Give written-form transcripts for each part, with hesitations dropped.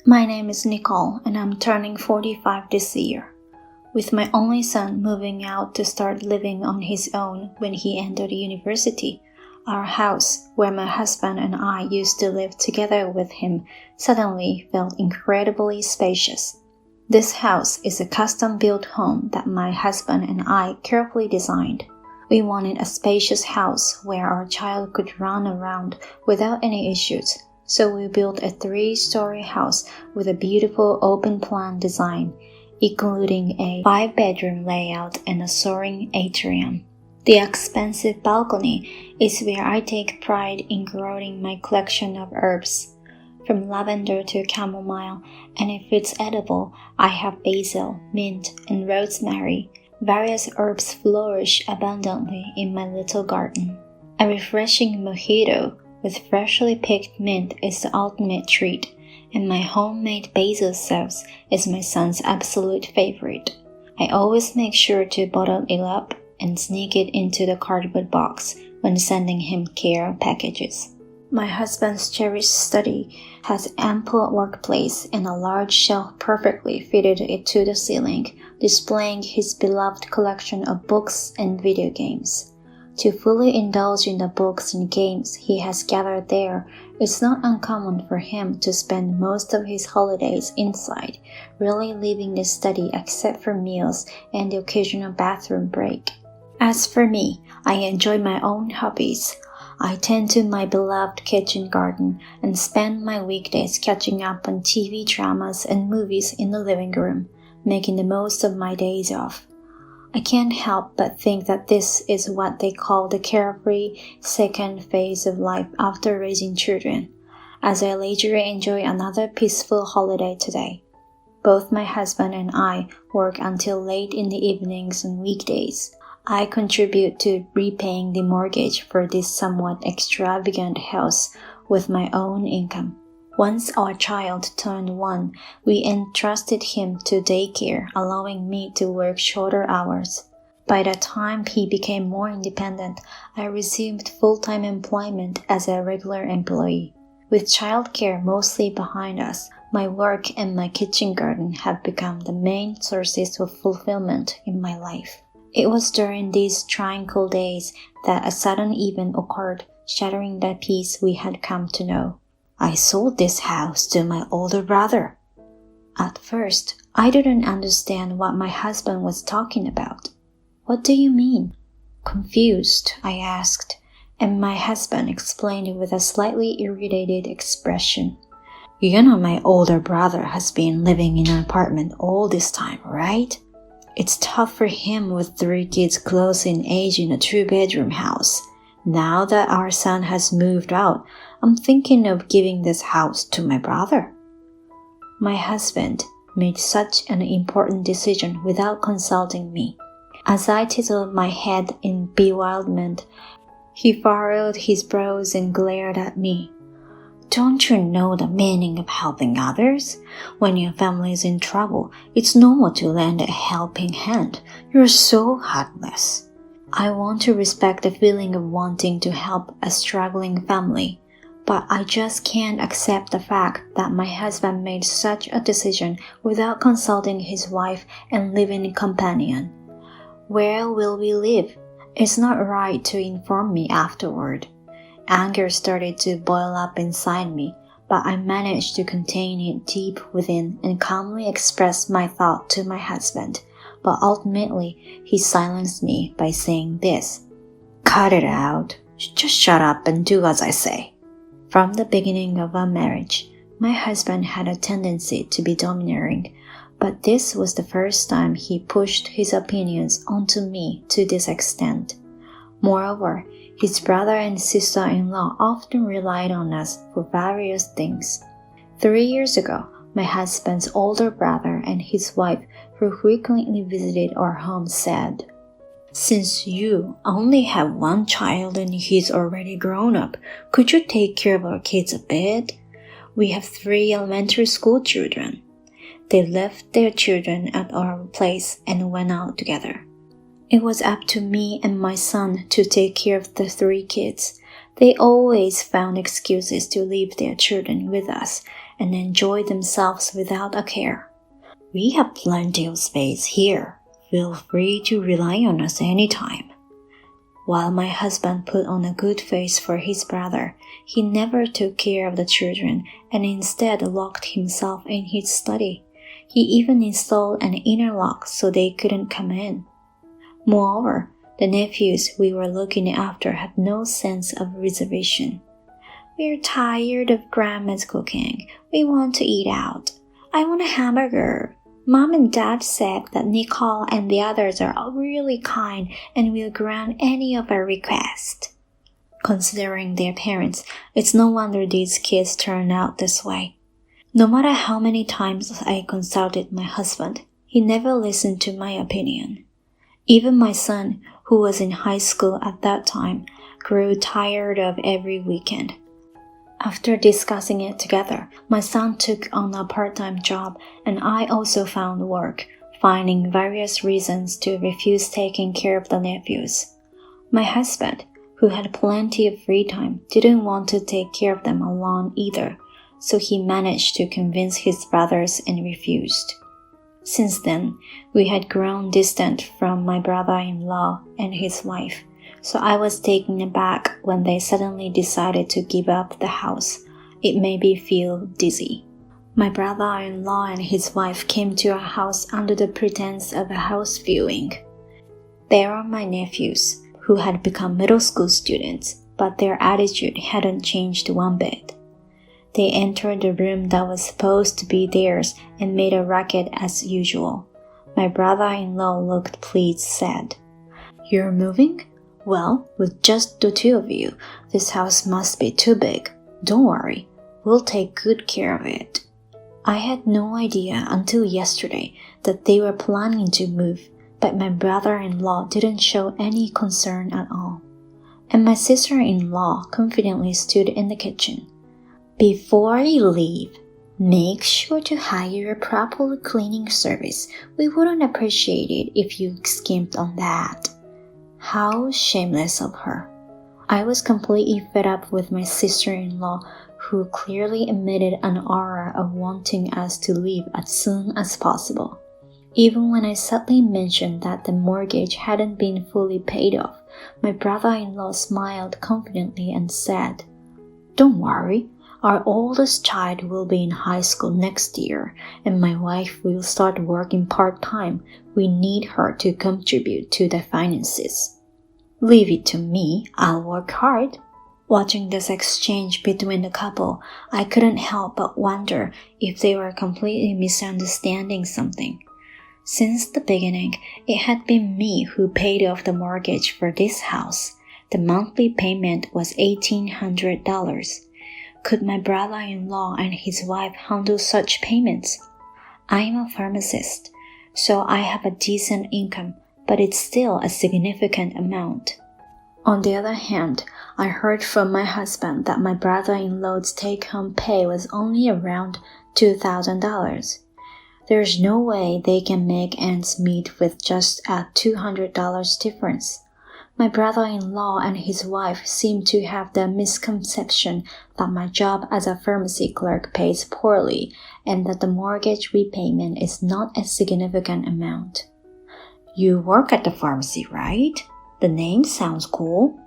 My name is Nicole and I'm turning 45 this year. With my only son moving out to start living on his own when he entered university, our house, where my husband and I used to live together with him, suddenly felt incredibly spacious. This house is a custom-built home that my husband and I carefully designed. We wanted a spacious house where our child could run around without any issues. So we built a 3-story house with a beautiful open-plan design, including a 5-bedroom layout and a soaring atrium. The expensive balcony is where I take pride in growing my collection of herbs, from lavender to chamomile, and if it's edible, I have basil, mint, and rosemary. Various herbs flourish abundantly in my little garden. A refreshing mojito with freshly picked mint is the ultimate treat, and my homemade basil sauce is my son's absolute favorite. I always make sure to bottle it up and sneak it into the cardboard box when sending him care packages. My husband's cherished study has ample workplace and a large shelf perfectly fitted to the ceiling, displaying his beloved collection of books and video games. To fully indulge in the books and games he has gathered there, it's not uncommon for him to spend most of his holidays inside, rarely leaving the study except for meals and the occasional bathroom break. As for me, I enjoy my own hobbies. I tend to my beloved kitchen garden and spend my weekdays catching up on TV dramas and movies in the living room, making the most of my days off. I can't help but think that this is what they call the carefree second phase of life after raising children, as I leisurely enjoy another peaceful holiday today. Both my husband and I work until late in the evenings and weekdays. I contribute to repaying the mortgage for this somewhat extravagant house with my own income. Once our child turned 1, we entrusted him to daycare, allowing me to work shorter hours. By the time he became more independent, I resumed full-time employment as a regular employee. With childcare mostly behind us, my work and my kitchen garden have become the main sources of fulfillment in my life. It was during these tranquil days that a sudden event occurred, shattering the peace we had come to know. I sold this house to my older brother. At first, I didn't understand what my husband was talking about. What do you mean? Confused, I asked, and my husband explained with a slightly irritated expression. You know my older brother has been living in an apartment all this time, right? It's tough for him with 3 kids close in age in a 2-bedroom house. Now that our son has moved out, I'm thinking of giving this house to my brother. My husband made such an important decision without consulting me. As I titled my head in bewilderment, he furrowed his brows and glared at me. Don't you know the meaning of helping others? When your family is in trouble, it's normal to lend a helping hand. You're so heartless. I want to respect the feeling of wanting to help a struggling family, but I just can't accept the fact that my husband made such a decision without consulting his wife and living companion. Where will we live? It's not right to inform me afterward. Anger started to boil up inside me, but I managed to contain it deep within and calmly express my thought to my husband. But ultimately, he silenced me by saying this. Cut it out. Just shut up and do as I say. From the beginning of our marriage, my husband had a tendency to be domineering, but this was the first time he pushed his opinions onto me to this extent. Moreover, his brother and sister-in-law often relied on us for various things. 3 years ago, my husband's older brother and his wife, who frequently visited our home, said, Since you only have 1 child and he's already grown up, could you take care of our kids a bit? We have 3 elementary school children. They left their children at our place and went out together. It was up to me and my son to take care of the 3 kids. They always found excuses to leave their children with us, and enjoy themselves without a care. We have plenty of space here. Feel free to rely on us anytime. While my husband put on a good face for his brother, he never took care of the children and instead locked himself in his study. He even installed an inner lock so they couldn't come in. Moreover, the nephews we were looking after had no sense of reservation. We're tired of Grandma's cooking. We want to eat out. I want a hamburger. Mom and Dad said that Nicole and the others are really kind and will grant any of our requests. Considering their parents, it's no wonder these kids turn out this way. No matter how many times I consulted my husband, he never listened to my opinion. Even my son, who was in high school at that time, grew tired of every weekend. After discussing it together, my son took on a part-time job and I also found work, finding various reasons to refuse taking care of the nephews. My husband, who had plenty of free time, didn't want to take care of them alone either, so he managed to convince his brothers and refused. Since then, we had grown distant from my brother-in-law and his wife. So I was taken aback when they suddenly decided to give up the house. It made me feel dizzy. My brother-in-law and his wife came to our house under the pretense of a house viewing. They are my nephews, who had become middle school students, but their attitude hadn't changed one bit. They entered the room that was supposed to be theirs and made a racket as usual. My brother-in-law looked pleased, said, "You're moving? Well, with just the two of you, this house must be too big. Don't worry, we'll take good care of it." I had no idea until yesterday that they were planning to move, but my brother-in-law didn't show any concern at all. And my sister-in-law confidently stood in the kitchen. "Before you leave, make sure to hire a proper cleaning service. We wouldn't appreciate it if you skimped on that." How shameless of her. I was completely fed up with my sister-in-law, who clearly emitted an aura of wanting us to leave as soon as possible. Even when I subtly mentioned that the mortgage hadn't been fully paid off, my brother-in-law smiled confidently and said, "Don't worry, our oldest child will be in high school next year, and my wife will start working part-time. We need her to contribute to the finances. Leave it to me, I'll work hard." Watching this exchange between the couple, I couldn't help but wonder if they were completely misunderstanding something. Since the beginning, it had been me who paid off the mortgage for this house. The monthly payment was $1,800. Could my brother-in-law and his wife handle such payments? I am a pharmacist, so I have a decent income, but it's still a significant amount. On the other hand, I heard from my husband that my brother-in-law's take-home pay was only around $2,000. There's no way they can make ends meet with just a $200 difference. My brother-in-law and his wife seem to have the misconception that my job as a pharmacy clerk pays poorly and that the mortgage repayment is not a significant amount. "You work at the pharmacy, right? The name sounds cool."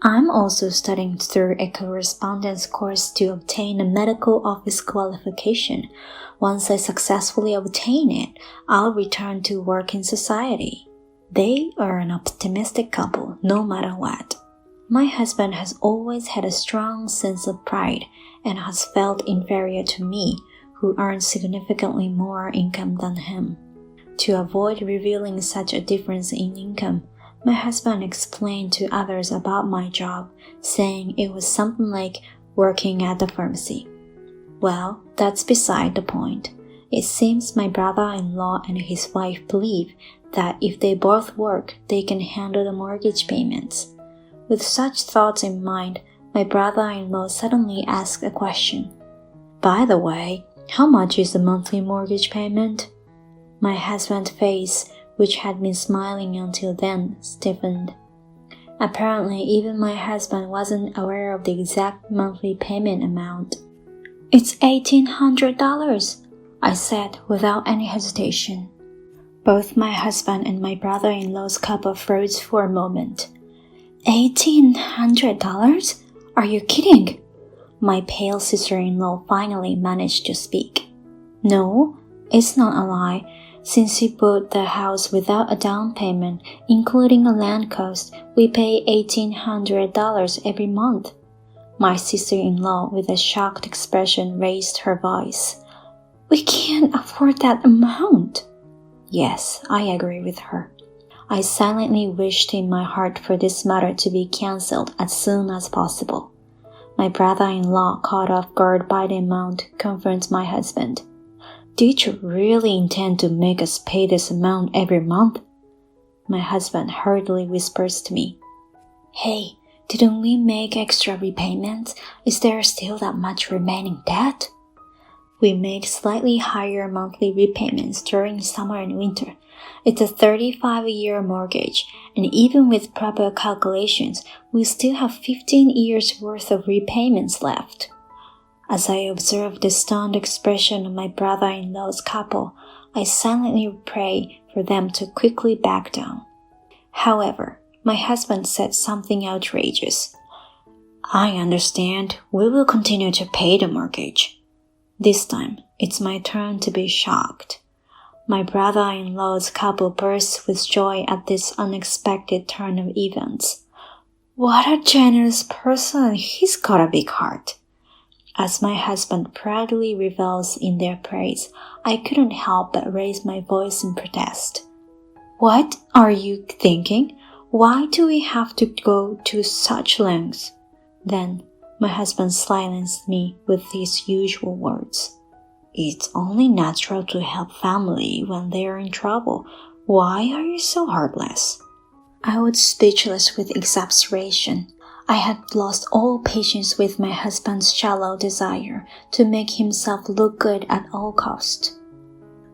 I'm also studying through a correspondence course to obtain a medical office qualification. Once I successfully obtain it, I'll return to work in society. They are an optimistic couple, no matter what. My husband has always had a strong sense of pride and has felt inferior to me, who earns significantly more income than him. To avoid revealing such a difference in income, my husband explained to others about my job, saying it was something like working at the pharmacy. Well, that's beside the point. It seems my brother-in-law and his wife believe that if they both work, they can handle the mortgage payments. With such thoughts in mind, my brother-in-law suddenly asked a question. "By the way, how much is the monthly mortgage payment?" My husband's face, which had been smiling until then, stiffened. Apparently, even my husband wasn't aware of the exact monthly payment amount. It's $1,800, I said without any hesitation. Both my husband and my brother-in-law's couple froze for a moment. $1,800? Are you kidding? My pale sister-in-law finally managed to speak. No, it's not a lie. Since we bought the house without a down payment, including a land cost, we pay $1,800 every month. My sister-in-law, with a shocked expression, raised her voice. We can't afford that amount. Yes, I agree with her. I silently wished in my heart for this matter to be cancelled as soon as possible. My brother-in-law, caught off guard by the amount, confronts my husband. Did you really intend to make us pay this amount every month? My husband hurriedly whispers to me. Hey, didn't we make extra repayments? Is there still that much remaining debt? We make slightly higher monthly repayments during summer and winter. It's a 35-year mortgage, and even with proper calculations, we still have 15 years worth of repayments left. As I observed the stunned expression of my brother-in-law's couple, I silently pray for them to quickly back down. However, my husband said something outrageous. I understand. We will continue to pay the mortgage. This time, it's my turn to be shocked. My brother-in-law's couple bursts with joy at this unexpected turn of events. What a generous person! He's got a big heart. As my husband proudly revels in their praise, I couldn't help but raise my voice in protest. What are you thinking? Why do we have to go to such lengths? Then my husband silenced me with his usual words. It's only natural to help family when they are in trouble. Why are you so heartless? I was speechless with exasperation. I had lost all patience with my husband's shallow desire to make himself look good at all cost.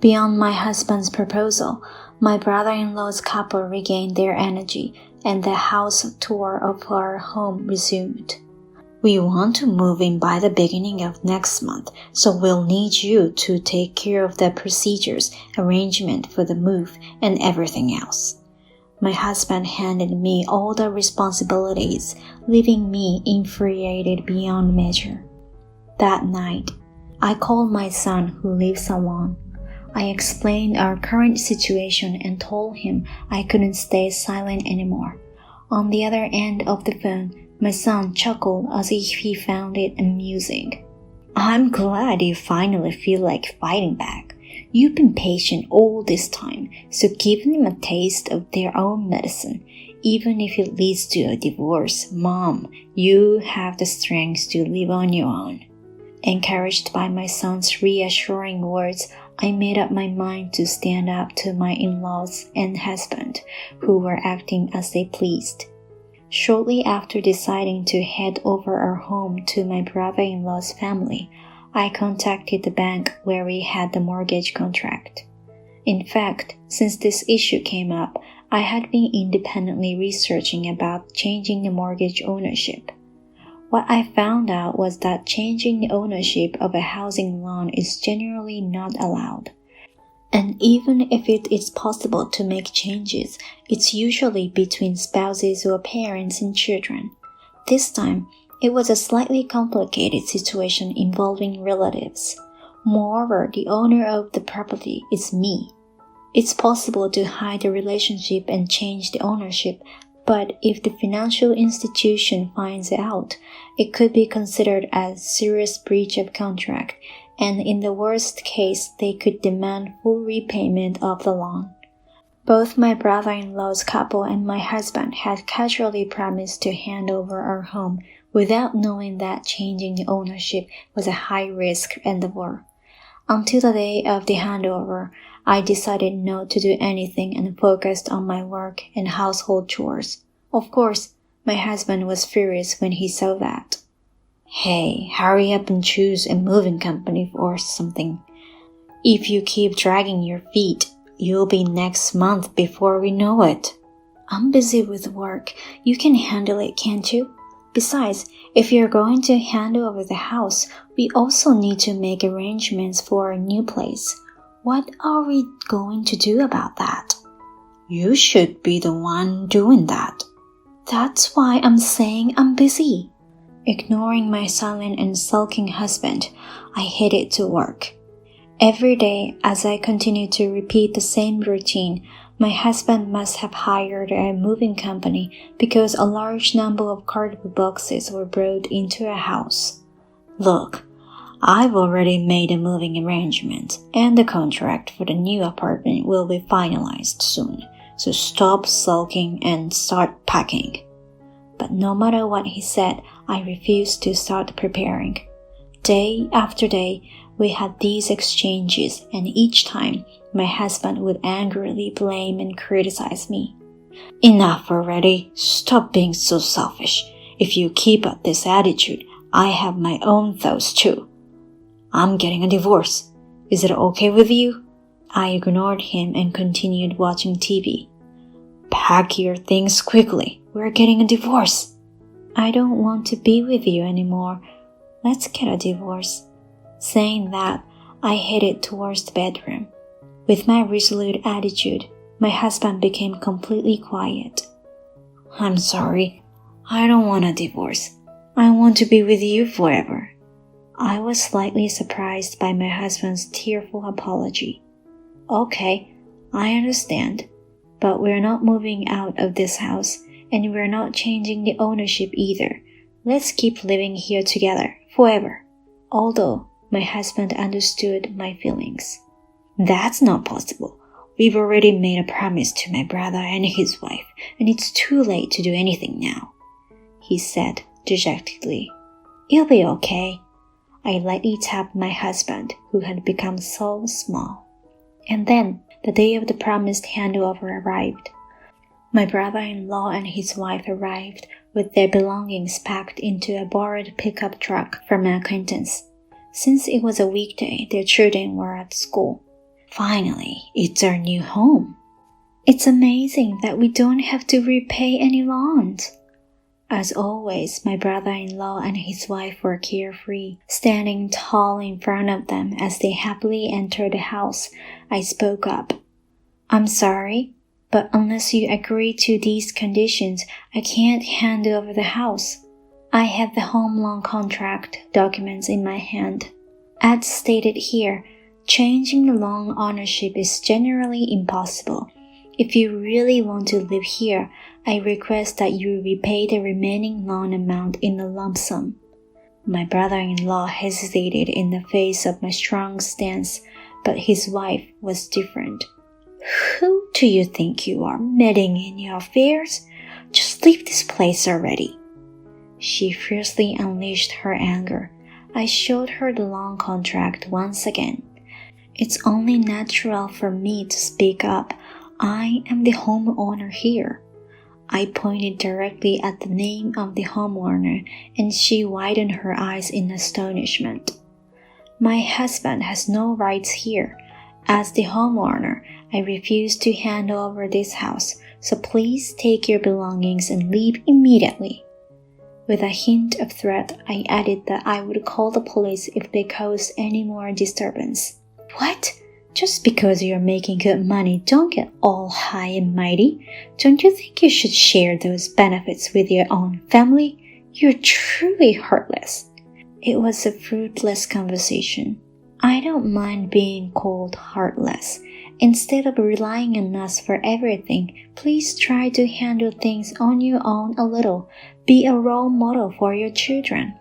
Beyond my husband's proposal, my brother-in-law's couple regained their energy, and the house tour of our home resumed. We want to move in by the beginning of next month, so we'll need you to take care of the procedures, arrangement for the move, and everything else. My husband handed me all the responsibilities, leaving me infuriated beyond measure. That night, I called my son who lives alone. I explained our current situation and told him I couldn't stay silent anymore. On the other end of the phone, my son chuckled as if he found it amusing. I'm glad you finally feel like fighting back. You've been patient all this time, so give them a taste of their own medicine. Even if it leads to a divorce, Mom, you have the strength to live on your own. Encouraged by my son's reassuring words, I made up my mind to stand up to my in-laws and husband, who were acting as they pleased. Shortly after deciding to head over our home to my brother-in-law's family, I contacted the bank where we had the mortgage contract. In fact, since this issue came up, I had been independently researching about changing the mortgage ownership. What I found out was that changing the ownership of a housing loan is generally not allowed. And even if it is possible to make changes, it's usually between spouses or parents and children. This time, it was a slightly complicated situation involving relatives. Moreover, the owner of the property is me. It's possible to hide the relationship and change the ownership, but if the financial institution finds out, it could be considered a serious breach of contract, and in the worst case, they could demand full repayment of the loan. Both my brother-in-law's couple and my husband had casually promised to hand over our home without knowing that changing the ownership was a high-risk endeavor. Until the day of the handover, I decided not to do anything and focused on my work and household chores. Of course, my husband was furious when he saw that. Hey, hurry up and choose a moving company or something. If you keep dragging your feet, you'll be next month before we know it. I'm busy with work. You can handle it, can't you? Besides, if you're going to hand over the house, we also need to make arrangements for a new place. What are we going to do about that? You should be the one doing that. That's why I'm saying I'm busy. Ignoring my silent and sulking husband, I headed to work. Every day, as I continued to repeat the same routine, my husband must have hired a moving company because a large number of cardboard boxes were brought into our house. Look, I've already made a moving arrangement, and the contract for the new apartment will be finalized soon, so stop sulking and start packing. But no matter what he said, I refused to start preparing. Day after day, we had these exchanges, and each time, my husband would angrily blame and criticize me. Enough already. Stop being so selfish. If you keep up this attitude, I have my own thoughts too. I'm getting a divorce. Is it okay with you? I ignored him and continued watching TV. Pack your things quickly. We're getting a divorce. I don't want to be with you anymore. Let's get a divorce. Saying that, I headed towards the bedroom. With my resolute attitude, my husband became completely quiet. I'm sorry. I don't want a divorce. I want to be with you forever. I was slightly surprised by my husband's tearful apology. Okay, I understand, but we're not moving out of this house, and we're not changing the ownership either. Let's keep living here together forever. Although my husband understood my feelings. That's not possible. We've already made a promise to my brother and his wife, and it's too late to do anything now, he said dejectedly. It'll be okay. I lightly tapped my husband, who had become so small. And then the day of the promised handover arrived. My brother-in-law and his wife arrived with their belongings packed into a borrowed pickup truck from an acquaintance. Since it was a weekday, their children were at school. Finally, it's our new home. It's amazing that we don't have to repay any loans. As always, my brother-in-law and his wife were carefree, standing tall in front of them as they happily entered the house. I spoke up. I'm sorry, but unless you agree to these conditions, I can't hand over the house. I have the home loan contract documents in my hand. As stated here, changing the loan ownership is generally impossible. If you really want to live here, I request that you repay the remaining loan amount in a lump sum. My brother-in-law hesitated in the face of my strong stance, but his wife was different. Who do you think you are, meddling in your affairs? Just leave this place already. She fiercely unleashed her anger. I showed her the loan contract once again. It's only natural for me to speak up. I am the homeowner here. I pointed directly at the name of the homeowner, and she widened her eyes in astonishment. My husband has no rights here. As the homeowner, I refuse to hand over this house, so please take your belongings and leave immediately. With a hint of threat, I added that I would call the police if they caused any more disturbance. What? Just because you're making good money, don't get all high and mighty. Don't you think you should share those benefits with your own family? You're truly heartless. It was a fruitless conversation. I don't mind being called heartless. Instead of relying on us for everything, please try to handle things on your own a little. Be a role model for your children.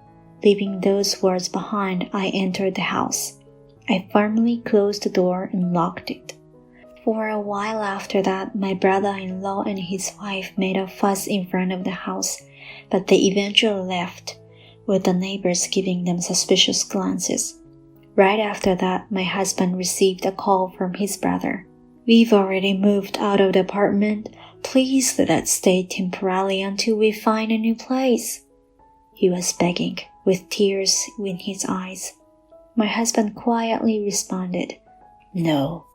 Leaving those words behind, I entered the house. I firmly closed the door and locked it. For a while after that, my brother-in-law and his wife made a fuss in front of the house, but they eventually left, with the neighbors giving them suspicious glances. Right after that, my husband received a call from his brother. We've already moved out of the apartment. Please let us stay temporarily until we find a new place. He was begging, with tears in his eyes. My husband quietly responded, No.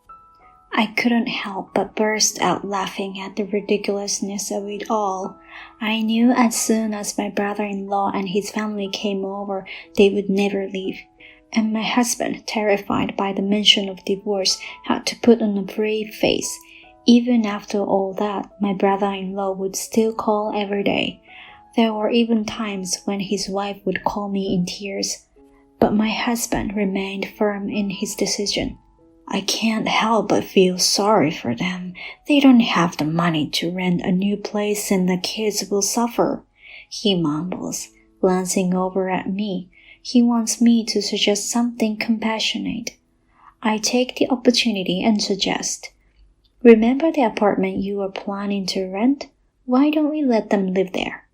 I couldn't help but burst out laughing at the ridiculousness of it all. I knew as soon as my brother-in-law and his family came over, they would never leave. And my husband, terrified by the mention of divorce, had to put on a brave face. Even after all that, my brother-in-law would still call every day. There were even times when his wife would call me in tears. But my husband remained firm in his decision. I can't help but feel sorry for them. They don't have the money to rent a new place and the kids will suffer, he mumbles, glancing over at me. He wants me to suggest something compassionate. I take the opportunity and suggest, remember the apartment you were planning to rent? Why don't we let them live there?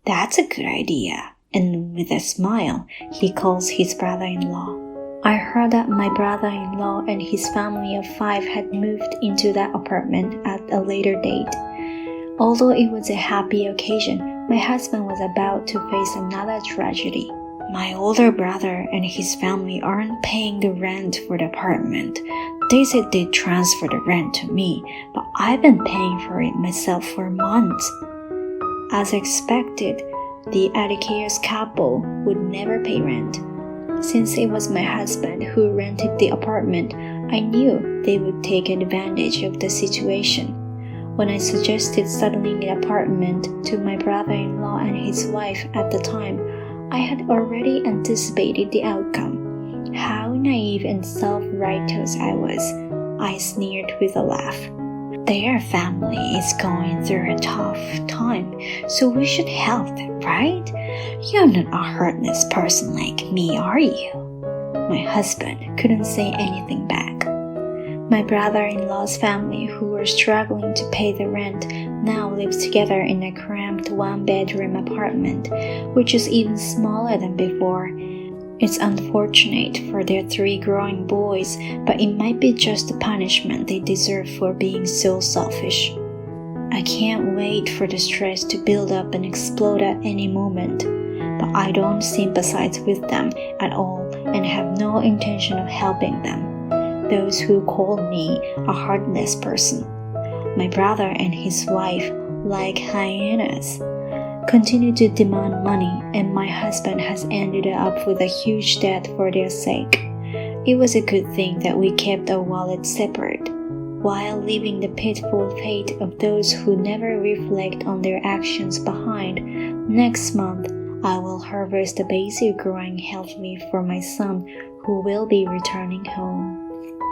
That's a good idea. And with a smile, he calls his brother-in-law. I heard that my brother-in-law and his family of 5 had moved into that apartment at a later date. Although it was a happy occasion, my husband was about to face another tragedy. My older brother and his family aren't paying the rent for the apartment. They said they'd transfer the rent to me, but I've been paying for it myself for months. As expected, the educators couple would never pay rent. Since it was my husband who rented the apartment, I knew they would take advantage of the situation. When I suggested settling the apartment to my brother-in-law and his wife at the time, I had already anticipated the outcome. How naive and self-righteous I was, I sneered with a laugh. Their family is going through a tough time, so we should help them, right? You're not a heartless person like me, are you? My husband couldn't say anything back. My brother-in-law's family, who were struggling to pay the rent, now lives together in a cramped one-bedroom apartment, which is even smaller than before. It's unfortunate for their 3 growing boys, but it might be just the punishment they deserve for being so selfish. I can't wait for the stress to build up and explode at any moment, but I don't sympathize with them at all and have no intention of helping them. Those who call me a heartless person. My brother and his wife, like hyenas, continue to demand money, and my husband has ended up with a huge debt for their sake. It was a good thing that we kept our wallets separate, while leaving the pitiful fate of those who never reflect on their actions behind. Next month, I will harvest the basil growing healthily for my son, who will be returning home.